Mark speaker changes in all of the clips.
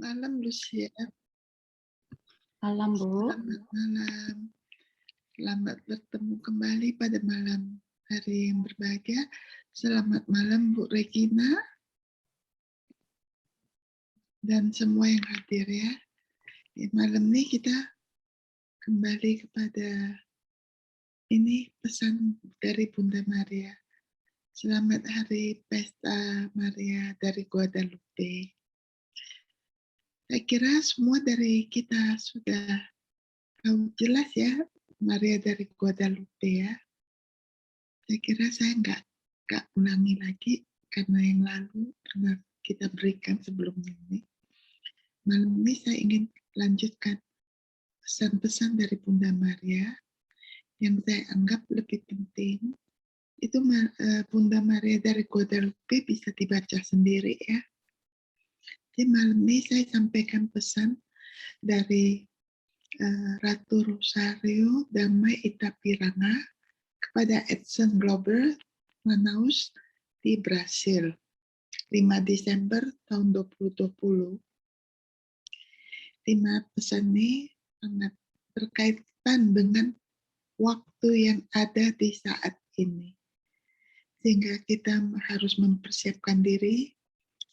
Speaker 1: malam, Lucia.
Speaker 2: Malam, Bu.
Speaker 1: Selamat malam. Selamat bertemu kembali pada malam hari yang berbahagia. Selamat malam, Bu Regina. Dan semua yang hadir ya. Di malam ini kita kembali kepada ini pesan dari Bunda Maria. Selamat Hari Pesta Maria dari Guadalupe. Saya kira semua dari kita sudah tahu jelas ya, Maria dari Guadalupe ya. Saya kira saya nggak ulangi lagi karena yang lalu pernah kita berikan sebelumnya ini. Malam ini saya ingin lanjutkan pesan-pesan dari Bunda Maria yang saya anggap lebih penting. Itu Bunda Maria dari Guadalupe bisa dibaca sendiri ya. Jadi malam ini saya sampaikan pesan dari Ratu Rosario Damai Itapiranga kepada Edson Glover, Manaus di Brasil, 5 Desember tahun 2020. 5 pesan ini sangat berkaitan dengan waktu yang ada di saat ini. Sehingga kita harus mempersiapkan diri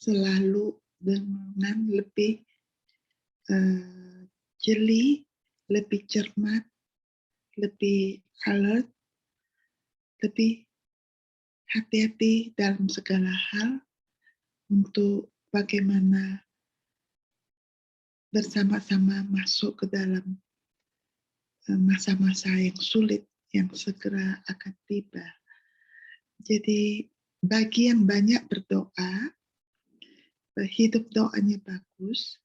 Speaker 1: selalu dengan lebih jeli, lebih cermat, lebih alert, lebih hati-hati dalam segala hal untuk bagaimana bersama-sama masuk ke dalam masa-masa yang sulit yang segera akan tiba. Jadi bagi yang banyak berdoa, hidup doanya bagus,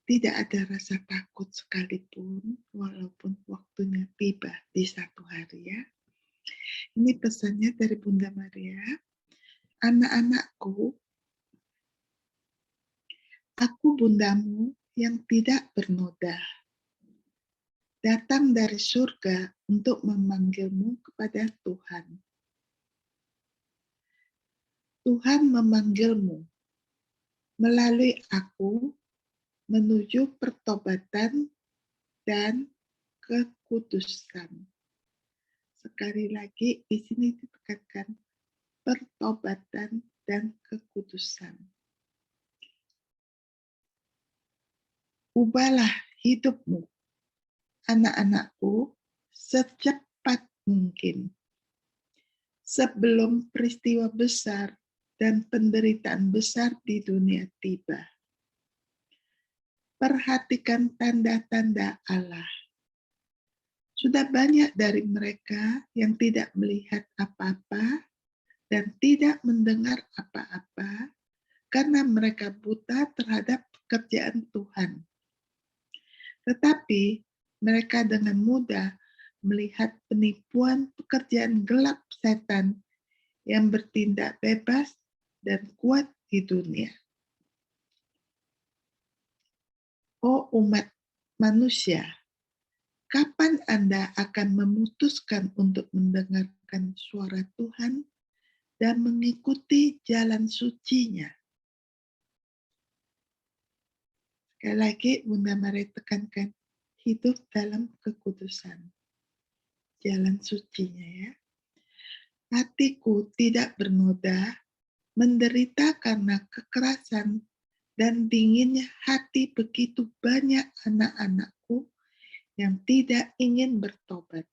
Speaker 1: tidak ada rasa takut sekalipun walaupun waktunya tiba di satu hari ya. Ini pesannya dari Bunda Maria. Anak-anakku, aku bundamu yang tidak bernoda, datang dari surga untuk memanggilmu kepada Tuhan. Tuhan memanggilmu melalui aku menuju pertobatan dan kekudusan. Sekali lagi di sini ditekankan pertobatan dan kekudusan. Ubahlah hidupmu, anak-anakku, secepat mungkin. Sebelum peristiwa besar dan penderitaan besar di dunia tiba. Perhatikan tanda-tanda Allah. Sudah banyak dari mereka yang tidak melihat apa-apa dan tidak mendengar apa-apa karena mereka buta terhadap pekerjaan Tuhan. Tetapi mereka dengan mudah melihat penipuan pekerjaan gelap setan yang bertindak bebas dan kuat di dunia. Oh umat manusia, kapan Anda akan memutuskan untuk mendengarkan suara Tuhan dan mengikuti jalan suci-Nya? Sekali lagi Bunda Maria tekankan, hidup dalam kekudusan. Jalan suci-Nya ya. Hatiku tidak bernoda, menderita karena kekerasan dan dinginnya hati begitu banyak anak-anakku yang tidak ingin bertobat.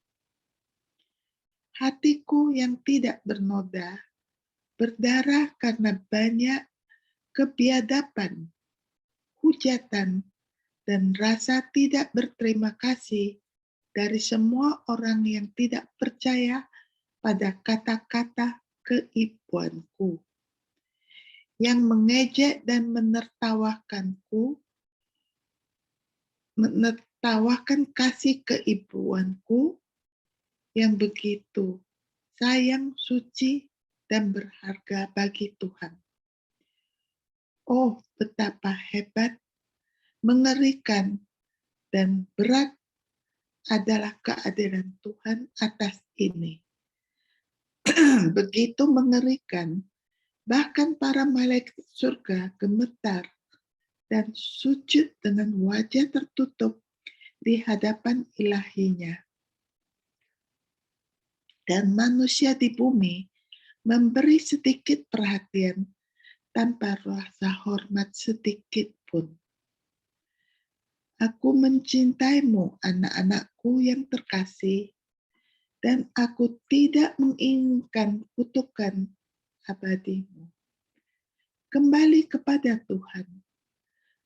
Speaker 1: Hatiku yang tidak bernoda, berdarah karena banyak kebiadaban, hujatan, dan rasa tidak berterima kasih dari semua orang yang tidak percaya pada kata-kata keibuanku, yang mengejek dan menertawakan kasih keibuanku yang begitu sayang, suci, dan berharga bagi Tuhan. Oh, betapa hebat, mengerikan, dan berat adalah keadilan Tuhan atas ini. Begitu mengerikan, bahkan para malaikat surga gemetar dan sujud dengan wajah tertutup di hadapan ilahinya. Dan manusia di bumi memberi sedikit perhatian tanpa rasa hormat sedikit pun. Aku mencintaimu, anak-anakku yang terkasih, dan aku tidak menginginkan kutukan abadimu. Kembali kepada Tuhan,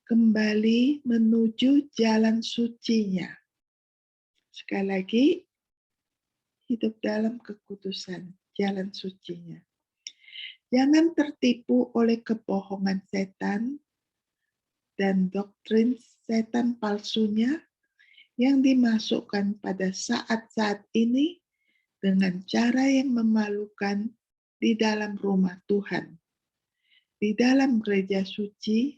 Speaker 1: kembali menuju jalan sucinya. Sekali lagi, hidup dalam kekudusan, jalan sucinya. Jangan tertipu oleh kebohongan setan dan doktrin setan palsunya yang dimasukkan pada saat-saat ini dengan cara yang memalukan di dalam rumah Tuhan, di dalam gereja suci,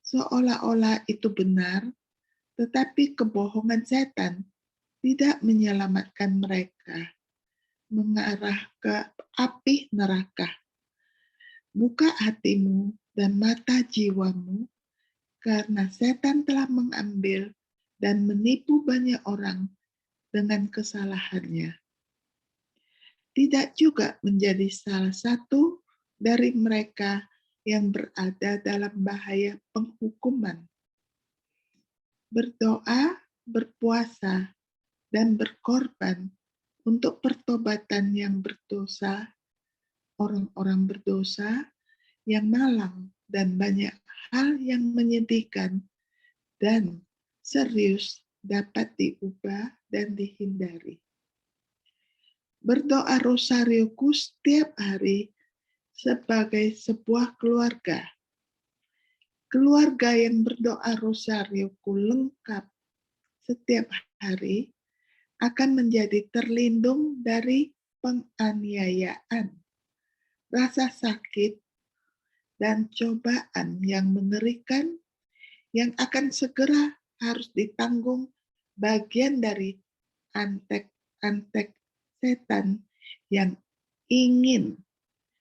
Speaker 1: seolah-olah itu benar, tetapi kebohongan setan tidak menyelamatkan mereka, mengarah ke api neraka. Buka hatimu dan mata jiwamu, karena setan telah mengambil dan menipu banyak orang dengan kesalahannya. Tidak juga menjadi salah satu dari mereka yang berada dalam bahaya penghukuman. Berdoa, berpuasa, dan berkorban untuk pertobatan yang berdosa, orang-orang berdosa yang malang, dan banyak hal yang menyedihkan dan serius dapat diubah dan dihindari. Berdoa rosarioku setiap hari sebagai sebuah keluarga. Keluarga yang berdoa rosarioku lengkap setiap hari akan menjadi terlindung dari penganiayaan, rasa sakit, dan cobaan yang mengerikan yang akan segera harus ditanggung bagian dari antek-antek setan yang ingin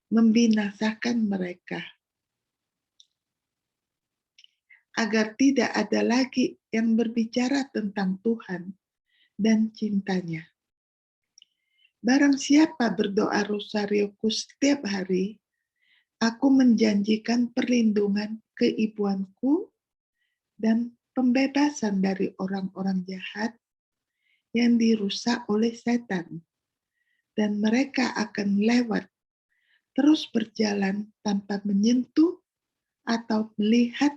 Speaker 1: membinasakan mereka, agar tidak ada lagi yang berbicara tentang Tuhan dan cintanya. Barang siapa berdoa rosarioku setiap hari, aku menjanjikan perlindungan keibuanku dan pembebasan dari orang-orang jahat yang dirusak oleh setan, dan mereka akan lewat, terus berjalan tanpa menyentuh atau melihat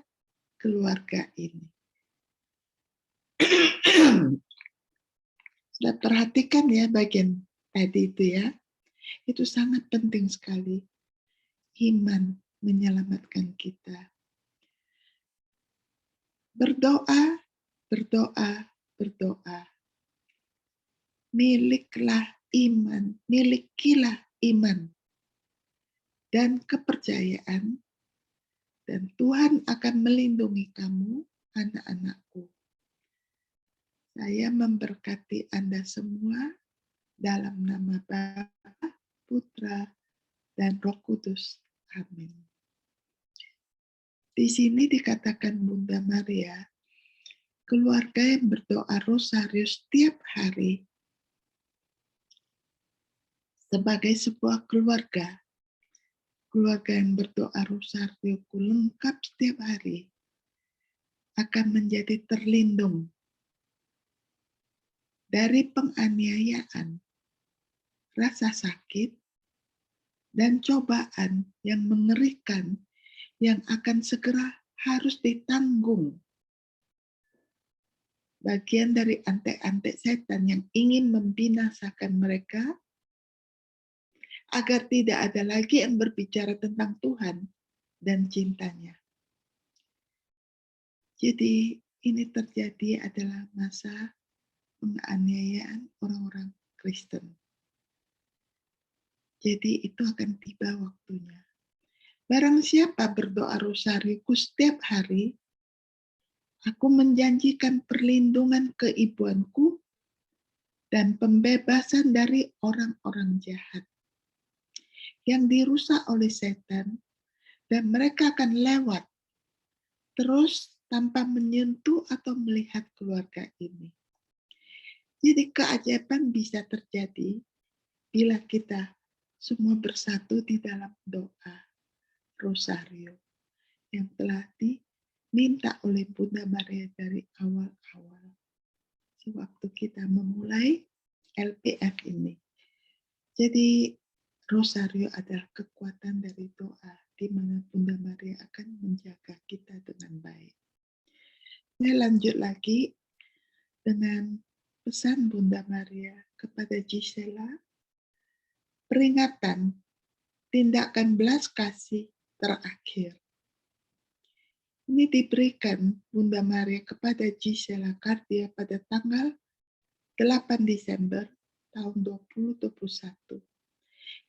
Speaker 1: keluarga ini. Sudah perhatikan ya bagian tadi itu ya. Itu sangat penting sekali. Iman menyelamatkan kita. Berdoa, berdoa, berdoa. Milikilah iman dan kepercayaan, dan Tuhan akan melindungi kamu, anak-anakku. Saya memberkati Anda semua dalam nama Bapa, Putra, dan Roh Kudus. Amin. Di sini dikatakan Bunda Maria, keluarga yang berdoa rosario setiap hari sebagai sebuah keluarga yang berdoa rosario lengkap setiap hari akan menjadi terlindung dari penganiayaan, rasa sakit, dan cobaan yang mengerikan yang akan segera harus ditanggung. Bagian dari antek-antek setan yang ingin membinasakan mereka, agar tidak ada lagi yang berbicara tentang Tuhan dan cintanya. Jadi ini terjadi adalah masa penganiayaan orang-orang Kristen. Jadi itu akan tiba waktunya. Barang siapa berdoa rosariku setiap hari, aku menjanjikan perlindungan keibuanku dan pembebasan dari orang-orang jahat yang dirusak oleh setan, dan mereka akan lewat, terus tanpa menyentuh atau melihat keluarga ini. Jadi keajaiban bisa terjadi bila kita semua bersatu di dalam doa rosario yang telah diminta oleh Bunda Maria dari awal-awal sewaktu kita memulai LPF ini. Jadi rosario adalah kekuatan dari doa di mana Bunda Maria akan menjaga kita dengan baik. Saya lanjut lagi dengan pesan Bunda Maria kepada Gisela, peringatan tindakan belas kasih terakhir. Ini diberikan Bunda Maria kepada Gisela Cardia pada tanggal 8 Desember tahun 2021.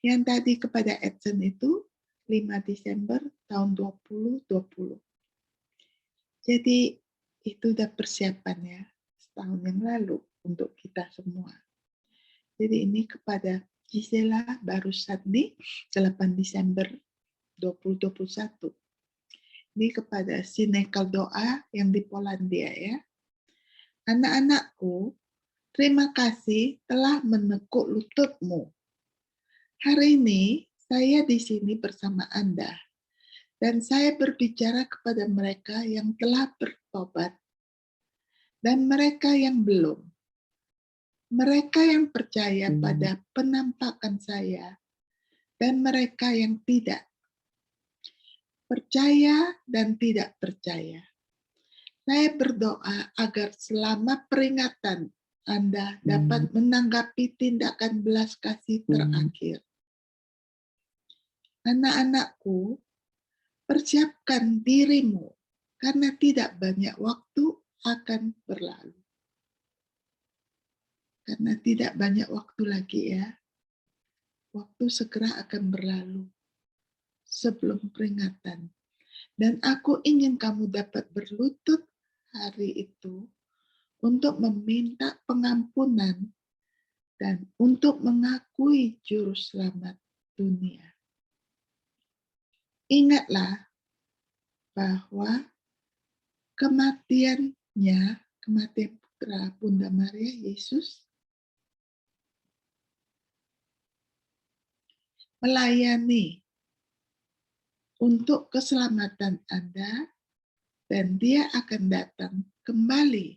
Speaker 1: Yang tadi kepada Edson itu 5 Desember tahun 2020. Jadi itu udah persiapan ya, setahun yang lalu untuk kita semua. Jadi ini kepada Gisela barusan nih 8 Desember 2021. Ini kepada Sinekel Doa yang di Polandia ya. Anak-anakku, terima kasih telah menekuk lututmu. Hari ini saya di sini bersama Anda dan saya berbicara kepada mereka yang telah bertobat dan mereka yang belum. Mereka yang percaya pada penampakan saya dan mereka yang tidak. Percaya dan tidak percaya. Saya berdoa agar selama peringatan Anda dapat menanggapi tindakan belas kasih terakhir. Anak-anakku, persiapkan dirimu karena tidak banyak waktu akan berlalu. Karena tidak banyak waktu lagi ya. Waktu segera akan berlalu sebelum peringatan. Dan aku ingin kamu dapat berlutut hari itu untuk meminta pengampunan dan untuk mengakui juru selamat dunia. Ingatlah bahwa kematian putra Bunda Maria Yesus melayani untuk keselamatan Anda dan dia akan datang kembali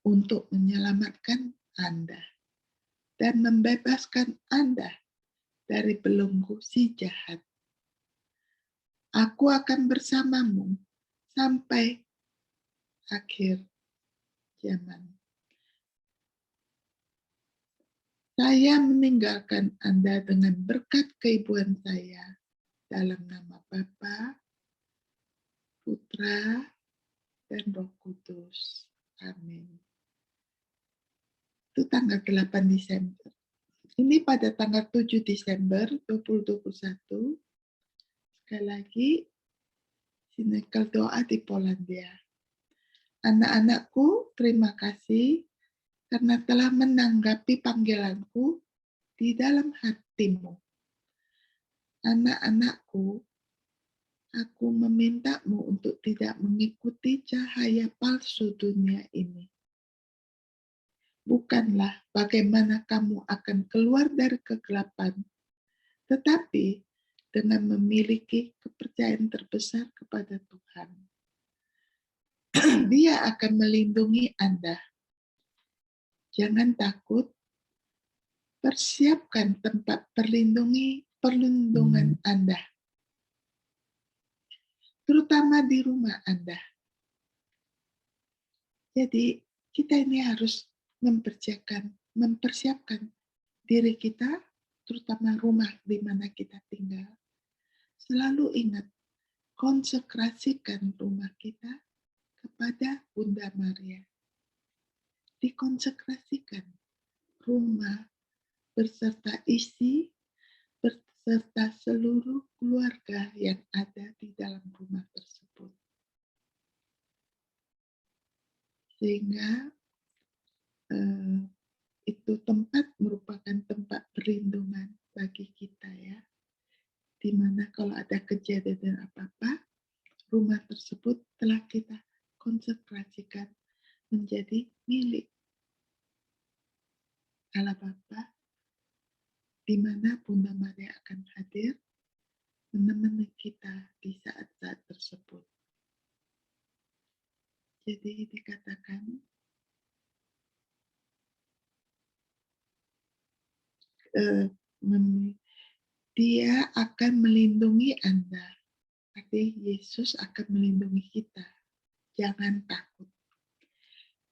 Speaker 1: untuk menyelamatkan Anda dan membebaskan Anda dari belenggu si jahat. Aku akan bersamamu sampai akhir zaman. Saya meninggalkan Anda dengan berkat keibuan saya dalam nama Bapa, Putra, dan Roh Kudus. Amin. Itu tanggal 8 Desember. Ini pada tanggal 7 Desember 2021. Sekali lagi, Sinekel Doa di Polandia. Anak-anakku, terima kasih karena telah menanggapi panggilanku di dalam hatimu. Anak-anakku, aku memintamu untuk tidak mengikuti cahaya palsu dunia ini. Bukanlah bagaimana kamu akan keluar dari kegelapan, tetapi dengan memiliki kepercayaan terbesar kepada Tuhan. Dia akan melindungi Anda. Jangan takut, persiapkan tempat perlindungan Anda, terutama di rumah Anda. Jadi kita ini harus mempersiapkan diri kita, terutama rumah di mana kita tinggal. Selalu ingat, konsekrasikan rumah kita kepada Bunda Maria. Dikonsekrasikan rumah beserta isi, beserta seluruh keluarga yang ada di dalam rumah tersebut. Sehingga itu tempat merupakan tempat perlindungan bagi kita ya. Di mana kalau ada kejadian apa-apa, rumah tersebut telah kita konsekrasikan menjadi milik Allah Bapa, di mana Bunda Maria akan hadir menemani kita di saat-saat tersebut. Jadi dikatakan dia akan melindungi Anda. Tapi Yesus akan melindungi kita. Jangan takut.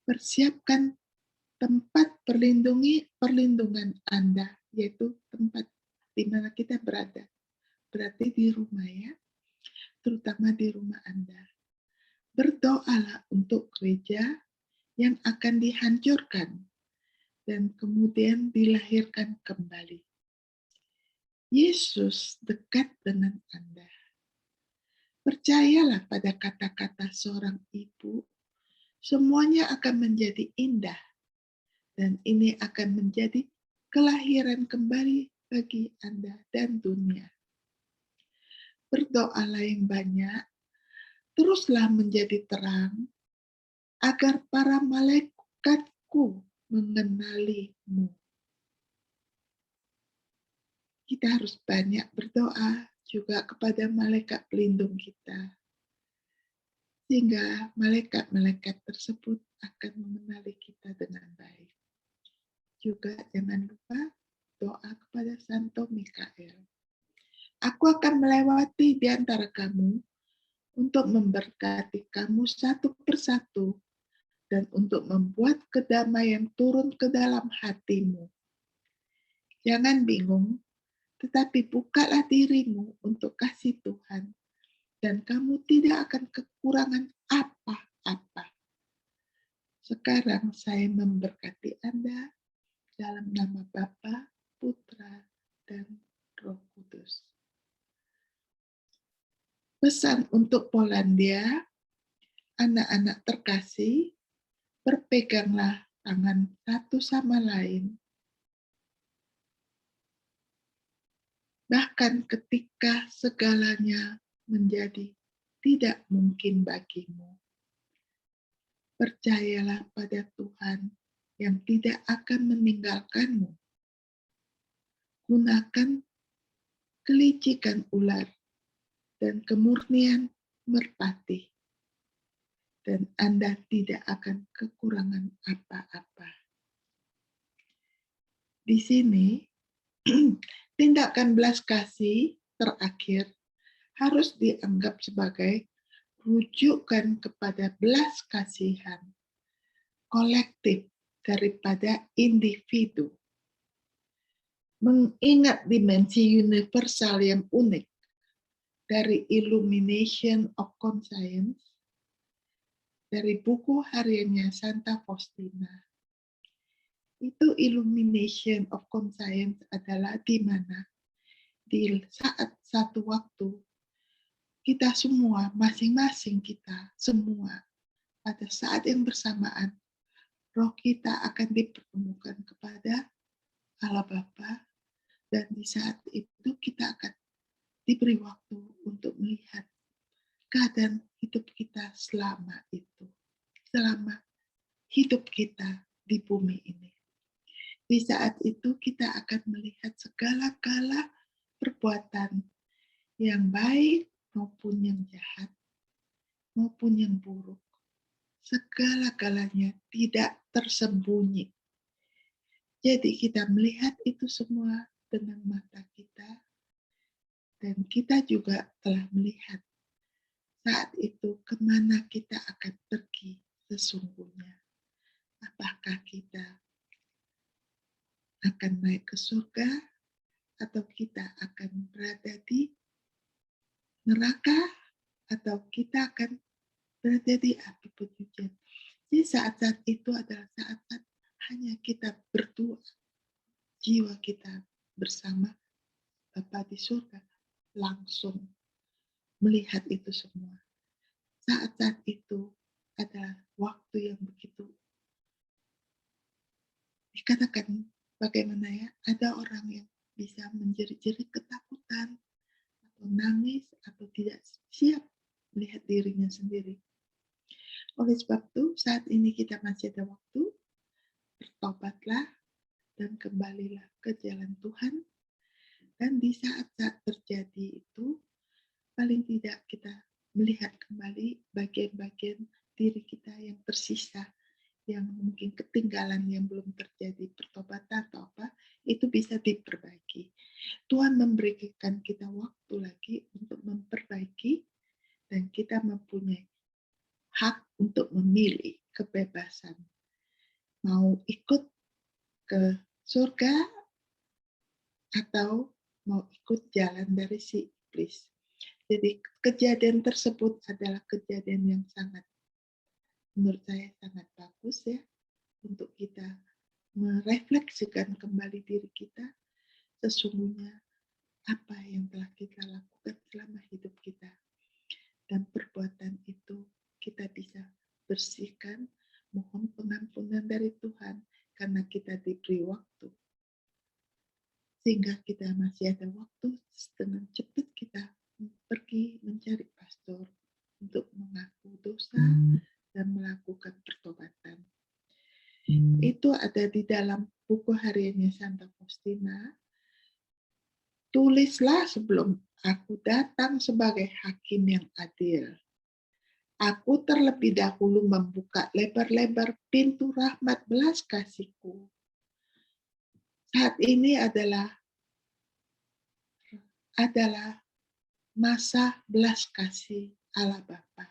Speaker 1: Persiapkan tempat perlindungan Anda, yaitu tempat di mana kita berada. Berarti di rumah ya, terutama di rumah Anda. Berdoalah untuk gereja yang akan dihancurkan dan kemudian dilahirkan kembali. Yesus dekat dengan Anda. Percayalah pada kata-kata seorang ibu, semuanya akan menjadi indah, dan ini akan menjadi kelahiran kembali bagi Anda dan dunia. Berdoalah yang banyak, teruslah menjadi terang, agar para malaikatku mengenalimu. Kita harus banyak berdoa juga kepada malaikat pelindung kita, sehingga malaikat-malaikat tersebut akan mengenali kita dengan baik. Juga jangan lupa doa kepada Santo Mikael. Aku akan melewati di antara kamu untuk memberkati kamu satu persatu dan untuk membuat kedamaian turun ke dalam hatimu. Jangan bingung, tetapi bukalah dirimu untuk kasih Tuhan, dan kamu tidak akan kekurangan apa-apa. Sekarang saya memberkati Anda dalam nama Bapa, Putra, dan Roh Kudus. Pesan untuk Polandia, anak-anak terkasih, berpeganglah tangan satu sama lain. Bahkan ketika segalanya menjadi tidak mungkin bagimu. Percayalah pada Tuhan yang tidak akan meninggalkanmu. Gunakan kelicikan ular dan kemurnian merpati, dan Anda tidak akan kekurangan apa-apa. Di sini, tindakan belas kasih terakhir harus dianggap sebagai rujukan kepada belas kasihan kolektif daripada individu. Mengingat dimensi universal yang unik dari Illumination of Conscience, dari buku hariannya Santa Faustina. Itu Illumination of Conscience adalah di mana di saat satu waktu kita semua, masing-masing kita semua, pada saat yang bersamaan, roh kita akan dipertemukan kepada Allah Bapa, dan di saat itu kita akan diberi waktu untuk melihat keadaan hidup kita selama itu, selama hidup kita di bumi ini. Di saat itu kita akan melihat segala-gala perbuatan yang baik maupun yang jahat, maupun yang buruk. Segala-galanya tidak tersembunyi. Jadi kita melihat itu semua dengan mata kita, dan kita juga telah melihat saat itu kemana kita akan pergi sesungguhnya. Apakah kita akan naik ke surga, atau kita akan berada di neraka, atau kita akan berada di api penyejian. Jadi saat-saat itu adalah saat-saat hanya kita berdua, jiwa kita bersama Bapa di surga, langsung melihat itu semua. Saat-saat itu adalah waktu yang begitu, dikatakan bagaimana ya, ada orang yang bisa menjerit-jerit ketakutan, atau nangis, atau tidak siap melihat diri sendiri. Oleh sebab itu, saat ini kita masih ada waktu, bertobatlah dan kembalilah ke jalan Tuhan. Dan di saat-saat terjadi itu, paling tidak kita melihat kembali bagian-bagian diri kita yang tersisa, yang mungkin ketinggalan, yang belum terjadi pertobatan atau apa, itu bisa diperbaiki. Tuhan memberikan kita waktu lagi untuk memperbaiki, dan kita mempunyai hak untuk memilih kebebasan. Mau ikut ke surga atau mau ikut jalan dari si iblis. Jadi kejadian tersebut adalah kejadian yang menurut saya sangat bagus ya, untuk kita merefleksikan kembali diri kita, sesungguhnya apa yang telah kita lakukan selama hidup kita. Dan perbuatan itu kita bisa bersihkan, mohon pengampunan dari Tuhan, karena kita diberi waktu. Sehingga kita masih ada waktu, dengan cepat kita pergi mencari pastor untuk mengaku dosa dan melakukan pertobatan. Itu ada di dalam buku hariannya Santa Faustina. Tulislah sebelum aku datang sebagai hakim yang adil. Aku terlebih dahulu membuka lebar-lebar pintu rahmat belas kasihku. Saat ini adalah masa belas kasih Allah Bapa.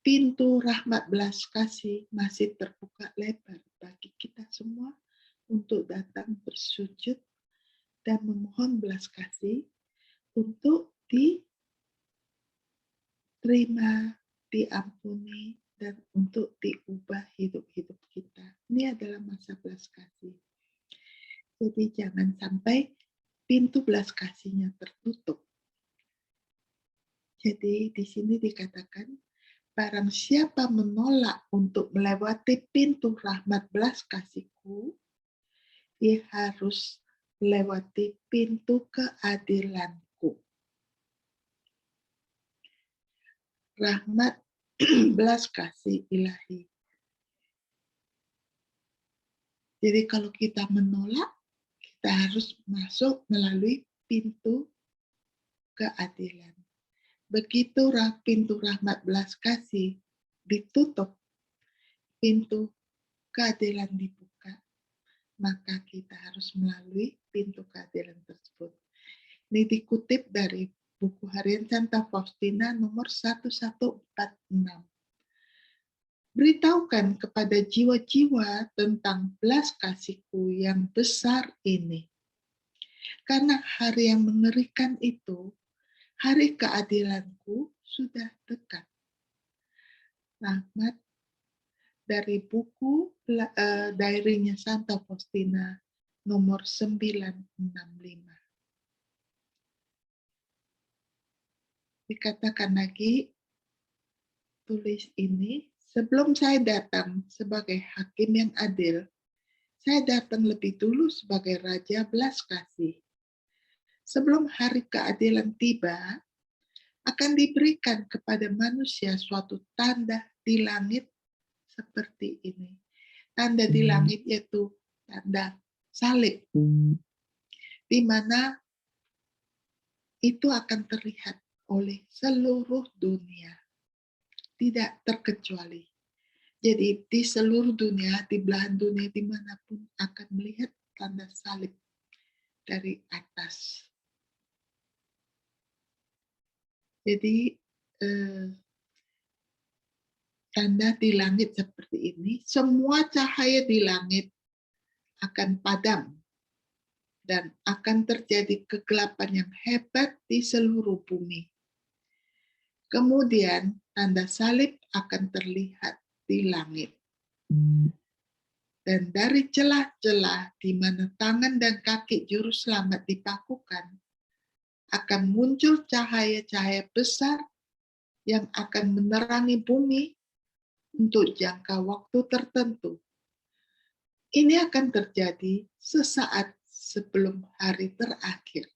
Speaker 1: Pintu rahmat belas kasih masih terbuka lebar bagi kita semua untuk datang bersujud dan memohon belas kasih untuk diterima, diampuni, dan untuk diubah hidup-hidup kita. Ini adalah masa belas kasih. Jadi jangan sampai pintu belas kasihnya tertutup. Jadi di sini dikatakan, barang siapa menolak untuk melewati pintu rahmat belas kasihku, dia harus melewati pintu keadilanku. Rahmat belas kasih ilahi. Jadi kalau kita menolak, kita harus masuk melalui pintu keadilan. Begitu pintu rahmat belas kasih ditutup, pintu keadilan dibuka, maka kita harus melalui pintu keadilan tersebut. Ini dikutip dari buku harian Santa Faustina nomor 1146. Beritahukan kepada jiwa-jiwa tentang belas kasihku yang besar ini. Karena hari yang mengerikan itu, hari keadilanku sudah dekat. Rahmat dari buku diary-nya Santa Faustina nomor 965. Dikatakan lagi, tulis ini, sebelum saya datang sebagai hakim yang adil, saya datang lebih dulu sebagai Raja belas kasih. Sebelum hari keadilan tiba, akan diberikan kepada manusia suatu tanda di langit seperti ini. Tanda di langit yaitu tanda salib, di mana itu akan terlihat oleh seluruh dunia, tidak terkecuali. Jadi di seluruh dunia, di belahan dunia dimanapun akan melihat tanda salib dari atas. Jadi tanda di langit seperti ini, semua cahaya di langit akan padam dan akan terjadi kegelapan yang hebat di seluruh bumi. Kemudian tanda salib akan terlihat di langit. Dan dari celah-celah di mana tangan dan kaki juru selamat dipakukan, akan muncul cahaya-cahaya besar yang akan menerangi bumi untuk jangka waktu tertentu. Ini akan terjadi sesaat sebelum hari terakhir.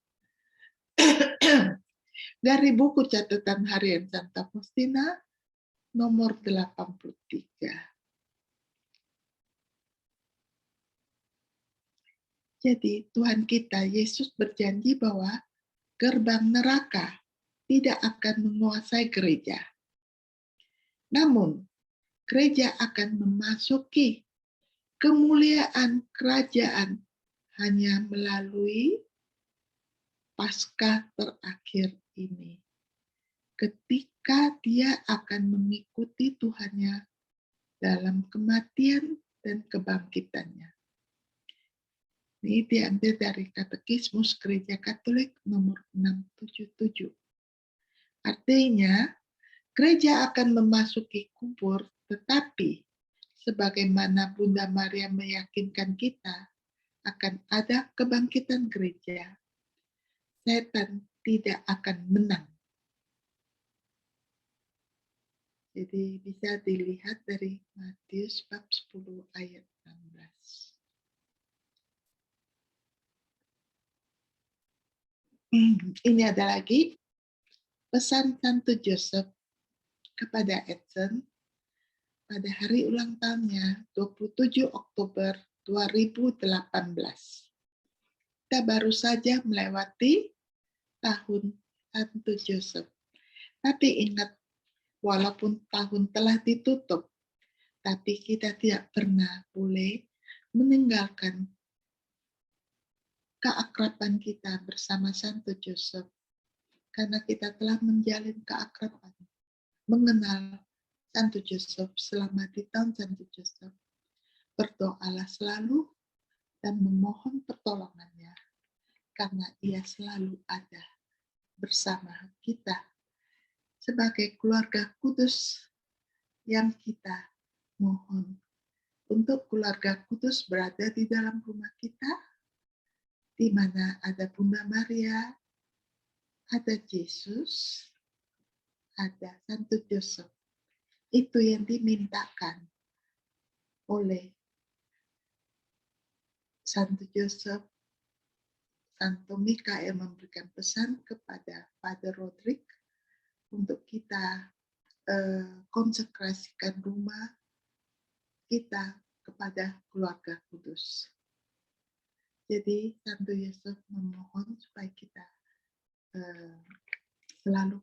Speaker 1: Dari buku catatan harian Santa Faustina nomor 83. Jadi Tuhan kita Yesus berjanji bahwa gerbang neraka tidak akan menguasai gereja. Namun, gereja akan memasuki kemuliaan kerajaan hanya melalui Paskah terakhir ini. Ketika dia akan mengikuti Tuhannya dalam kematian dan kebangkitannya. Ini diambil dari Katekismus Gereja Katolik nomor 677. Artinya, gereja akan memasuki kubur, tetapi sebagaimana Bunda Maria meyakinkan kita akan ada kebangkitan gereja, setan tidak akan menang. Jadi bisa dilihat dari Matius bab 10 ayat 16. Ini ada lagi pesan Santo Joseph kepada Edson pada hari ulang tahunnya 27 Oktober 2018. Kita baru saja melewati tahun Santo Joseph. Tapi ingat, walaupun tahun telah ditutup, tapi kita tidak pernah boleh meninggalkan keakraban kita bersama Santo Joseph. Karena kita telah menjalin keakraban, mengenal Santo Joseph selama di tahun Santo Joseph. Berdoalah selalu dan memohon pertolongannya, karena ia selalu ada bersama kita sebagai keluarga kudus yang kita mohon. Untuk keluarga kudus berada di dalam rumah kita, di mana ada Bunda Maria, ada Yesus, ada Santo Joseph. Itu yang dimintakan oleh Santo Joseph. Santo Mikael memberikan pesan kepada Father Roderick untuk kita konsekrasikan rumah kita kepada keluarga kudus. Jadi Santo Yosef memohon supaya kita selalu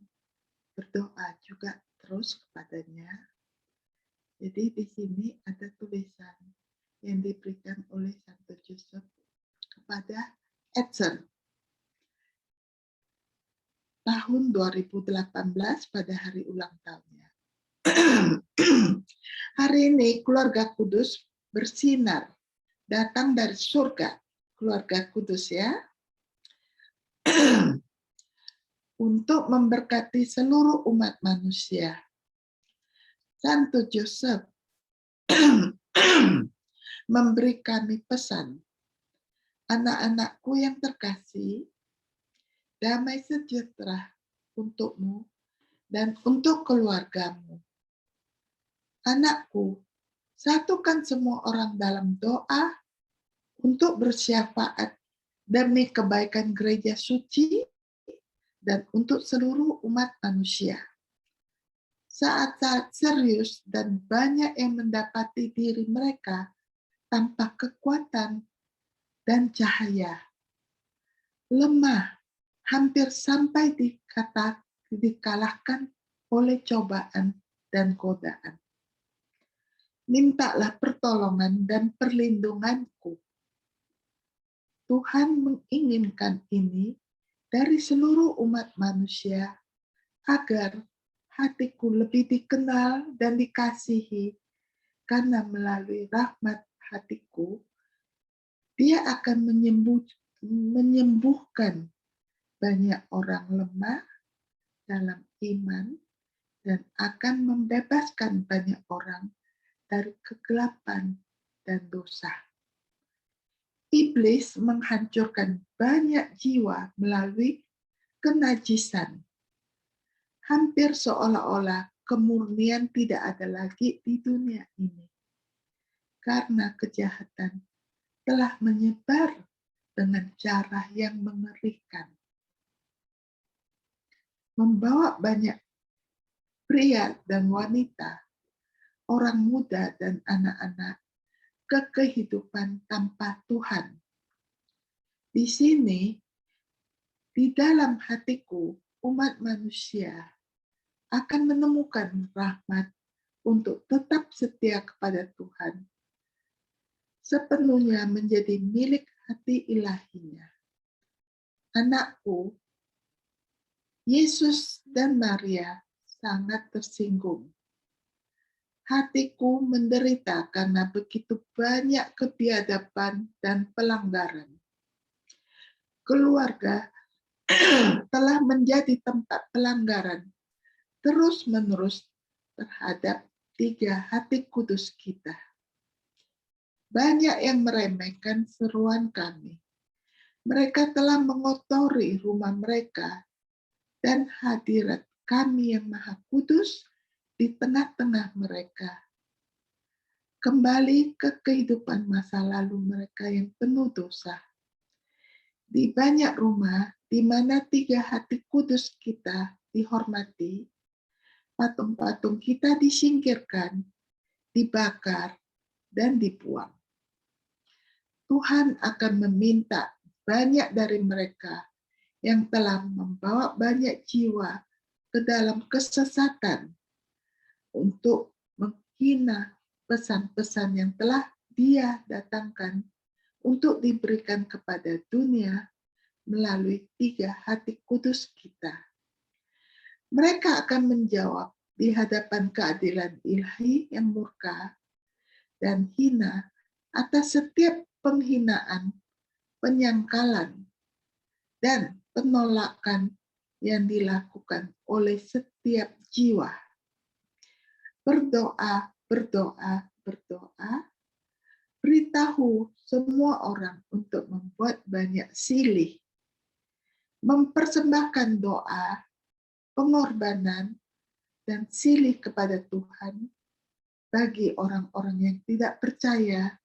Speaker 1: berdoa juga terus kepadanya. Jadi di sini ada tulisan yang diberikan oleh Santo Joseph kepada Edson tahun 2018 pada hari ulang tahunnya. Hari ini keluarga kudus bersinar, datang dari surga, keluarga kudus ya, untuk memberkati seluruh umat manusia. Santo Joseph memberi kami pesan, anak-anakku yang terkasih, damai sejahtera untukmu dan untuk keluargamu. Anakku, satukan semua orang dalam doa untuk bersyafaat demi kebaikan gereja suci dan untuk seluruh umat manusia. Saat-saat serius dan banyak yang mendapati diri mereka tanpa kekuatan dan cahaya. Lemah, hampir sampai dikalahkan oleh cobaan dan godaan. Mintalah pertolongan dan perlindunganku. Tuhan menginginkan ini dari seluruh umat manusia agar hatiku lebih dikenal dan dikasihi, karena melalui rahmat hatiku, dia akan menyembuhkan banyak orang lemah dalam iman dan akan membebaskan banyak orang dari kegelapan dan dosa. Iblis menghancurkan banyak jiwa melalui kenajisan. Hampir seolah-olah kemurnian tidak ada lagi di dunia ini. Karena kejahatan telah menyebar dengan cara yang mengerikan. membawa banyak pria dan wanita, orang muda dan anak-anak ke kehidupan tanpa Tuhan. Di sini, di dalam hatiku, umat manusia akan menemukan rahmat untuk tetap setia kepada Tuhan, sepenuhnya menjadi milik hati ilahinya. Anakku, Yesus dan Maria sangat tersinggung. Hatiku menderita karena begitu banyak kebiadaban dan pelanggaran. Keluarga telah menjadi tempat pelanggaran terus-menerus terhadap 3 hati kudus kita. Banyak yang meremehkan seruan kami. Mereka telah mengotori rumah mereka dan hadirat kami yang maha kudus di tengah-tengah mereka. Kembali ke kehidupan masa lalu mereka yang penuh dosa. Di banyak rumah di mana 3 hati kudus kita dihormati, patung-patung kita disingkirkan, dibakar, dan dibuang. Tuhan akan meminta banyak dari mereka yang telah membawa banyak jiwa ke dalam kesesatan untuk menghina pesan-pesan yang telah Dia datangkan untuk diberikan kepada dunia melalui 3 hati kudus kita. Mereka akan menjawab di hadapan keadilan ilahi yang murka dan hina atas setiap penghinaan, penyangkalan, dan penolakan yang dilakukan oleh setiap jiwa. Berdoa, berdoa, berdoa. Beritahu semua orang untuk membuat banyak silih. Mempersembahkan doa, pengorbanan, dan silih kepada Tuhan bagi orang-orang yang tidak percaya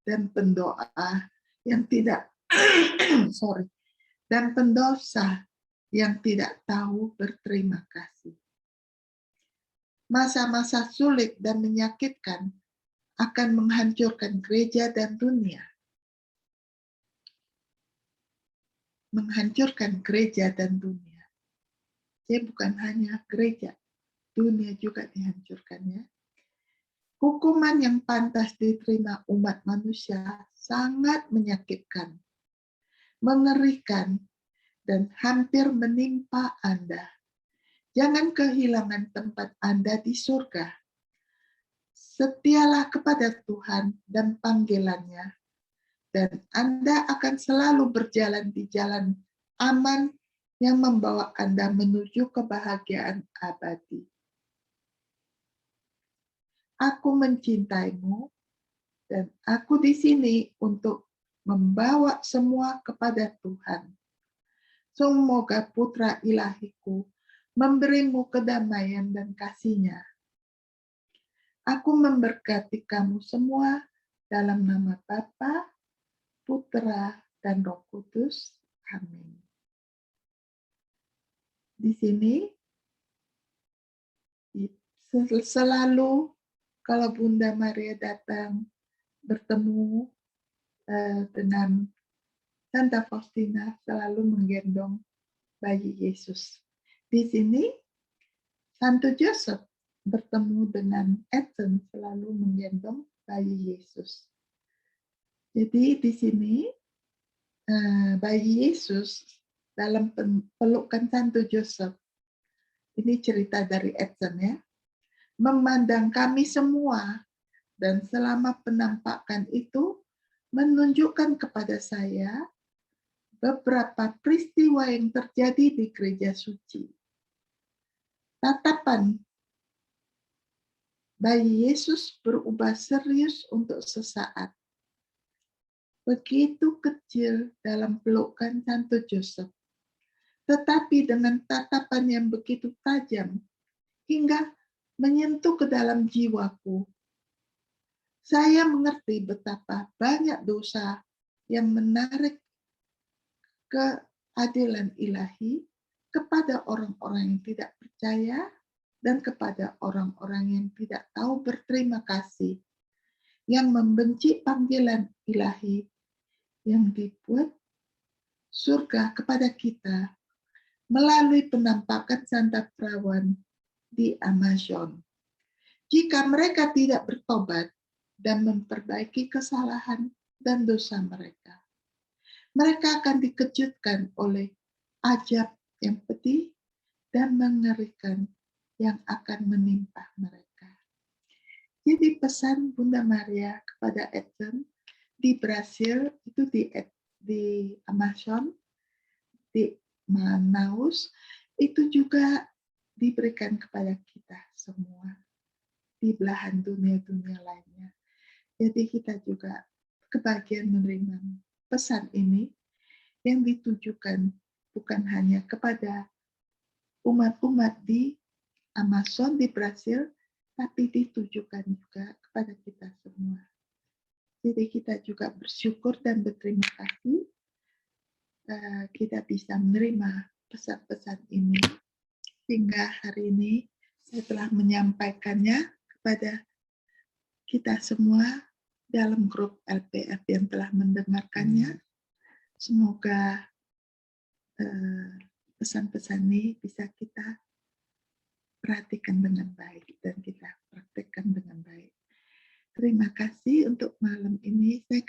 Speaker 1: dan pendoa yang tidak dan pendosa yang tidak tahu berterima kasih. Masa-masa sulit dan menyakitkan akan menghancurkan gereja dan dunia. Menghancurkan gereja dan dunia. Jadi bukan hanya gereja, dunia juga dihancurkannya. Hukuman yang pantas diterima umat manusia sangat menyakitkan, mengerikan, dan hampir menimpa Anda. Jangan kehilangan tempat Anda di surga. Setialah kepada Tuhan dan panggilannya, dan Anda akan selalu berjalan di jalan aman yang membawa Anda menuju kebahagiaan abadi. Aku mencintaimu, dan aku di sini untuk membawa semua kepada Tuhan. Semoga Putra Ilahiku memberimu kedamaian dan kasih-Nya. Aku memberkati kamu semua dalam nama Bapa, Putra, dan Roh Kudus. Amin. Di sini selalu kalau Bunda Maria datang bertemu dengan Santa Faustina, selalu menggendong bayi Yesus. Di sini Santo Joseph bertemu dengan Edson, selalu menggendong bayi Yesus. Jadi di sini bayi Yesus dalam pelukan Santo Joseph, ini cerita dari Edson ya, memandang kami semua, dan selama penampakan itu menunjukkan kepada saya beberapa peristiwa yang terjadi di gereja suci. Tatapan bayi Yesus berubah serius untuk sesaat. Begitu kecil dalam pelukan Santo Joseph, tetapi dengan tatapan yang begitu tajam hingga menyentuh ke dalam jiwaku. Saya mengerti betapa banyak dosa yang menarik keadilan ilahi kepada orang-orang yang tidak percaya dan kepada orang-orang yang tidak tahu berterima kasih, yang membenci panggilan ilahi yang dibuat surga kepada kita melalui penampakan Santa Perawan di Amazon. Jika mereka tidak bertobat dan memperbaiki kesalahan dan dosa mereka, mereka akan dikejutkan oleh ajab yang pedih dan mengerikan yang akan menimpa mereka. Jadi pesan Bunda Maria kepada Edson di Brasil itu di Amazon, di Manaus, itu juga diberikan kepada kita semua di belahan dunia-dunia lainnya. Jadi kita juga kebagian menerima pesan ini yang ditujukan bukan hanya kepada umat-umat di Amazon di Brasil, tapi ditujukan juga kepada kita semua. Jadi kita juga bersyukur dan berterima kasih kita bisa menerima pesan-pesan ini sehingga hari ini saya telah menyampaikannya kepada kita semua dalam grup LPF yang telah mendengarkannya. Semoga pesan-pesan ini bisa kita perhatikan dengan baik dan kita praktekkan dengan baik. Terima kasih untuk malam ini. Saya